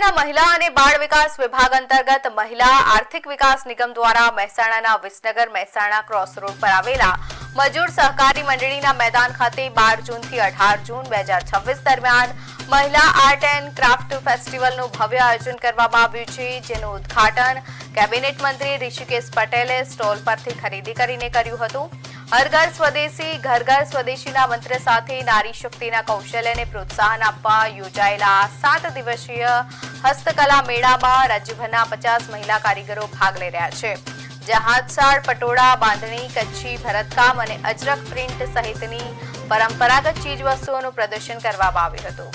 ગુજરાતના મહિલા અને બાળ વિકાસ વિભાગ અંતર્ગત મહિલા આર્થિક વિકાસ નિગમ દ્વારા મહેસાણાના વિસનગર મહેસાણા ક્રોસ રોડ પર આવેલા મજૂર સહકારી મંડળીના મેદાન ખાતે 12 જૂનથી 18 જૂન 2026 દરમિયાન મહિલા આર્ટ એન્ડ ક્રાફ્ટ ફેસ્ટિવલનું ભવ્ય આયોજન કરવામાં આવ્યું છે, જેનું ઉદ્ઘાટન કેબિનેટ મંત્રી ઋષિકેશ પટેલે સ્ટોલ પરથી ખરીદી કરીને કર્યું હતું। હર ઘર સ્વદેશી ઘર ઘર સ્વદેશીના મંત્ર સાથે નારી શક્તિના કૌશલ્યને પ્રોત્સાહન આપવા યોજાયેલા 7 દિવસીય હસ્તકલા મેળામાં રાજ્યભરના 50 મહિલા કારીગરો ભાગ લઈ રહ્યા છે, જ્યાં હાથસાળ, પટોળા, બાંધણી, કચ્છી ભરતકામ અને અજરક પ્રિન્ટ સહિતની પરંપરાગત ચીજવસ્તુઓનું પ્રદર્શન કરવામાં આવ્યું હતું।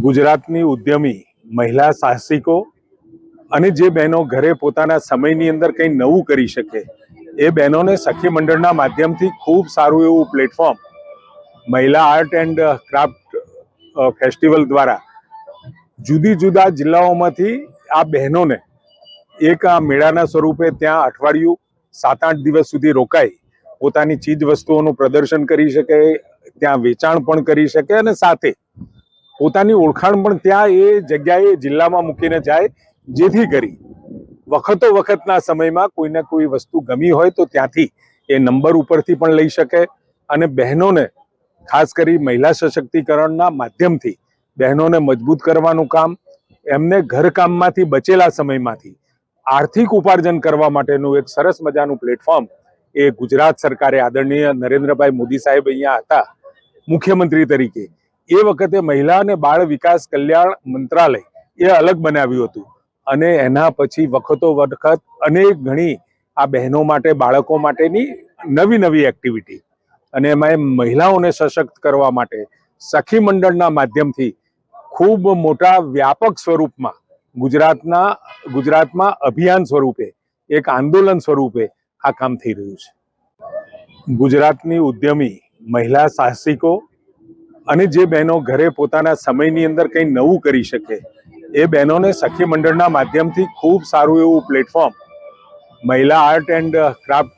ગુજરાતની ઉદ્યમી મહિલા સાહસિકો અને જે બહેનો ઘરે પોતાના સમયની અંદર કંઈ નવું કરી શકે એ બહેનોને સખી મંડળના માધ્યમથી ખૂબ સારું એવું પ્લેટફોર્મ મહિલા આર્ટ એન્ડ ક્રાફ્ટ ફેસ્ટિવલ દ્વારા જુદી જુદા જિલ્લાઓમાંથી આ બહેનોને એક આ મેળાના સ્વરૂપે ત્યાં અઠવાડિયું 7-8 દિવસ સુધી રોકાઈ પોતાની ચીજ વસ્તુઓનું પ્રદર્શન કરી શકે, ત્યાં વેચાણ પણ કરી શકે અને સાથે પોતાની ઓળખાણ પણ ત્યાં એ જગ્યાએ જિલ્લામાં મૂકીને જાય, જેથી કરી વખતના સમયમાં કોઈને કોઈ વસ્તુ ગમી હોય તો ત્યાંથી એ નંબર ઉપરથી પણ લઈ શકે અને બહેનોને ખાસ કરી મહિલા સશક્તિકરણના માધ્યમથી બહેનોને મજબૂત કરવાનું કામ, એમને ઘરકામમાંથી બચેલા સમયમાંથી આર્થિક ઉપાર્જન કરવા માટેનું એક સરસ મજાનું પ્લેટફોર્મ એ ગુજરાત સરકારે આદરણીય નરેન્દ્રભાઈ મોદી સાહેબ અહીંયા હતા મુખ્યમંત્રી તરીકે, એ વખતે મહિલા અને બાળ વિકાસ કલ્યાણ મંત્રાલય એ અલગ બનાવ્યું હતું અને એના પછી વખત અનેક ઘણી આ બહેનો માટે, બાળકો માટેની નવી એક્ટિવિટી અને એમાં મહિલાઓને સશક્ત કરવા માટે સખી મંડળના માધ્યમથી ખૂબ મોટા વ્યાપક સ્વરૂપમાં ગુજરાતમાં અભિયાન સ્વરૂપે, એક આંદોલન સ્વરૂપે આ કામ થઈ રહ્યું છે। ગુજરાતની ઉદ્યમી મહિલા સાહસિકો અને જે બહેનો ઘરે પોતાના સમયની અંદર કંઈ નવું કરી શકે એ બહેનોને સખી મંડળના માધ્યમથી ખૂબ સારું એવું પ્લેટફોર્મ મહિલા આર્ટ એન્ડ ક્રાફ્ટ